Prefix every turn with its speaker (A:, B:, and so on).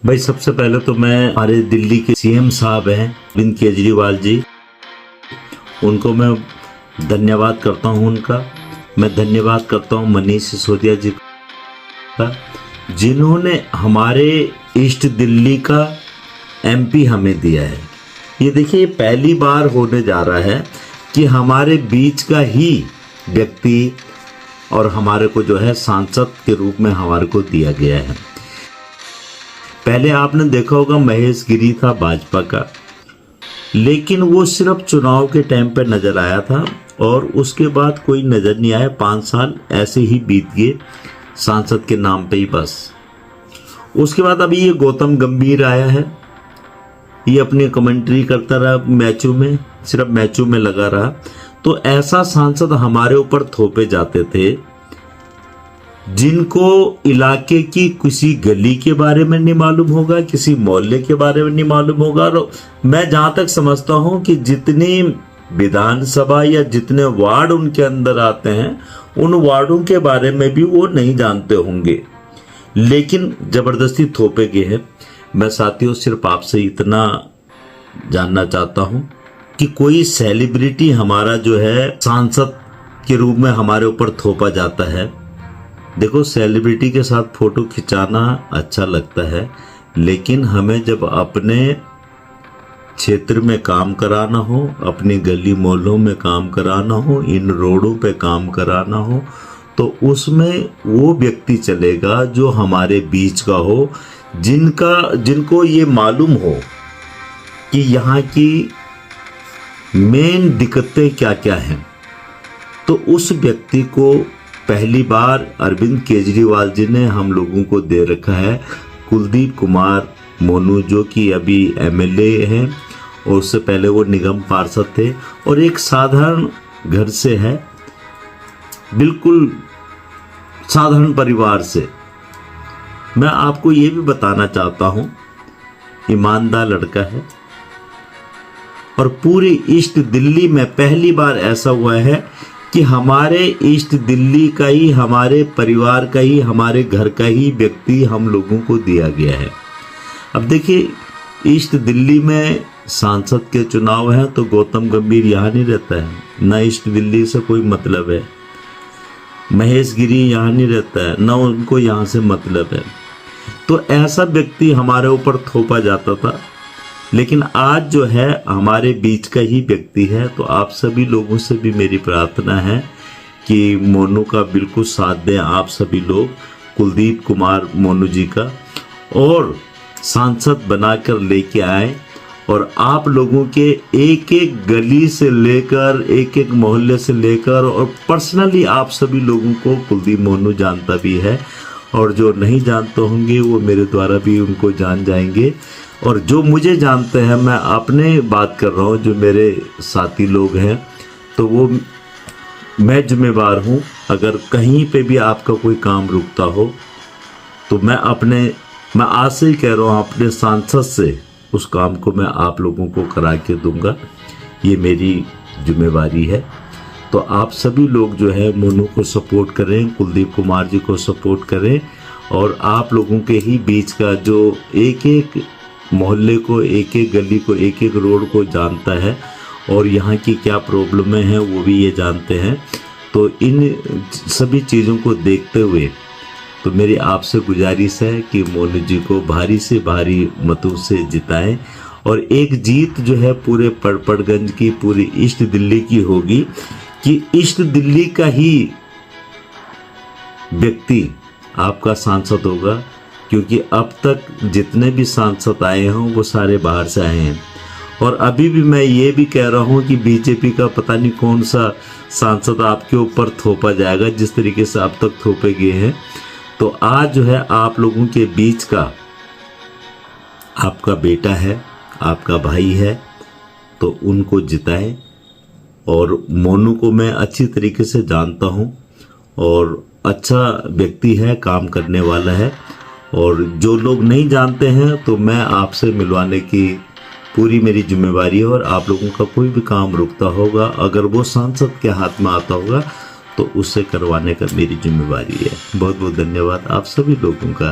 A: भाई सबसे पहले तो मैं हमारे दिल्ली के सीएम साहब हैं अरविंद केजरीवाल जी, उनको मैं धन्यवाद करता हूं। मैं धन्यवाद करता हूं मनीष सिसोदिया जी का, जिन्होंने हमारे ईस्ट दिल्ली का एमपी हमें दिया है। ये देखिए, पहली बार होने जा रहा है कि हमारे बीच का ही व्यक्ति और हमारे को जो है सांसद के रूप में हमारे को दिया गया है। पहले आपने देखा होगा महेश गिरी था भाजपा का, लेकिन वो सिर्फ चुनाव के टाइम पे नजर आया था और उसके बाद कोई नजर नहीं आया। 5 साल ऐसे ही बीत गए सांसद के नाम पे ही बस। उसके बाद अभी ये गौतम गंभीर आया है, ये अपनी कमेंट्री करता रहा मैचों में, सिर्फ मैचों में लगा रहा। तो ऐसा सांसद हमारे ऊपर थोपे जाते थे जिनको इलाके की किसी गली के बारे में नहीं मालूम होगा, किसी मोहल्ले के बारे में नहीं मालूम होगा। और मैं जहां तक समझता हूं कि जितनी विधानसभा या जितने वार्ड उनके अंदर आते हैं उन वार्डों के बारे में भी वो नहीं जानते होंगे, लेकिन जबरदस्ती थोपे गए हैं। मैं साथियों सिर्फ आपसे इतना जानना चाहता हूं कि कोई सेलिब्रिटी हमारा जो है सांसद के रूप में हमारे ऊपर थोपा जाता है। देखो, सेलिब्रिटी के साथ फोटो खिंचाना अच्छा लगता है, लेकिन हमें जब अपने क्षेत्र में काम कराना हो, अपनी गली मोहल्लों में काम कराना हो, इन रोडों पे काम कराना हो, तो उसमें वो व्यक्ति चलेगा जो हमारे बीच का हो, जिनको ये मालूम हो कि यहाँ की मेन दिक्कतें क्या क्या हैं। तो उस व्यक्ति को पहली बार अरविंद केजरीवाल जी ने हम लोगों को दे रखा है। कुलदीप कुमार मोनू जो कि अभी एमएलए हैं और उससे पहले वो निगम पार्षद थे और एक साधारण घर से है, बिल्कुल साधारण परिवार से। मैं आपको ये भी बताना चाहता हूं, ईमानदार लड़का है और पूरी ईस्ट दिल्ली में पहली बार ऐसा हुआ है कि हमारे ईस्ट दिल्ली का ही, हमारे परिवार का ही, हमारे घर का ही व्यक्ति हम लोगों को दिया गया है। अब देखिए, ईस्ट दिल्ली में सांसद के चुनाव हैं तो गौतम गंभीर यहाँ नहीं रहता है, ना ईस्ट दिल्ली से कोई मतलब है। महेश गिरी यहाँ नहीं रहता है, ना उनको यहाँ से मतलब है। तो ऐसा व्यक्ति हमारे ऊपर थोपा जाता था, लेकिन आज जो है हमारे बीच का ही व्यक्ति है। तो आप सभी लोगों से भी मेरी प्रार्थना है कि मोनू का बिल्कुल साथ दें आप सभी लोग, कुलदीप कुमार मोनू जी का, और सांसद बनाकर लेके आए। और आप लोगों के एक एक गली से लेकर, एक एक मोहल्ले से लेकर, और पर्सनली आप सभी लोगों को कुलदीप मोनू जानता भी है, और जो नहीं जानते होंगे वो मेरे द्वारा भी उनको जान जाएंगे। और जो मुझे जानते हैं, मैं अपने बात कर रहा हूँ, जो मेरे साथी लोग हैं, तो वो मैं जिम्मेवार हूँ। अगर कहीं पे भी आपका कोई काम रुकता हो तो मैं आज से ही कह रहा हूँ, अपने सांसद से उस काम को मैं आप लोगों को करा के दूंगा। ये मेरी जिम्मेवारी है। तो आप सभी लोग जो है मोनू को सपोर्ट करें, कुलदीप कुमार जी को सपोर्ट करें, और आप लोगों के ही बीच का जो एक एक मोहल्ले को, एक एक गली को, एक एक रोड को जानता है और यहाँ की क्या प्रॉब्लमें हैं वो भी ये जानते हैं। तो इन सभी चीज़ों को देखते हुए तो मेरी आपसे गुजारिश है कि मोनू जी को भारी से भारी मतों से जिताएं, और एक जीत जो है पूरे पड़पड़गंज की, पूरी ईस्ट दिल्ली की होगी कि ईस्ट दिल्ली का ही व्यक्ति आपका सांसद होगा। क्योंकि अब तक जितने भी सांसद आए हों वो सारे बाहर से आए हैं। और अभी भी मैं ये भी कह रहा हूँ कि बीजेपी का पता नहीं कौन सा सांसद आपके ऊपर थोपा जाएगा, जिस तरीके से अब तक थोपे गए हैं। तो आज जो है आप लोगों के बीच का आपका बेटा है, आपका भाई है, तो उनको जिताएं। और मोनू को मैं अच्छी तरीके से जानता हूँ और अच्छा व्यक्ति है, काम करने वाला है। और जो लोग नहीं जानते हैं तो मैं आपसे मिलवाने की पूरी मेरी जिम्मेवारी है। और आप लोगों का कोई भी काम रुकता होगा, अगर वो सांसद के हाथ में आता होगा तो उससे करवाने का मेरी जिम्मेवारी है। बहुत बहुत धन्यवाद आप सभी लोगों का।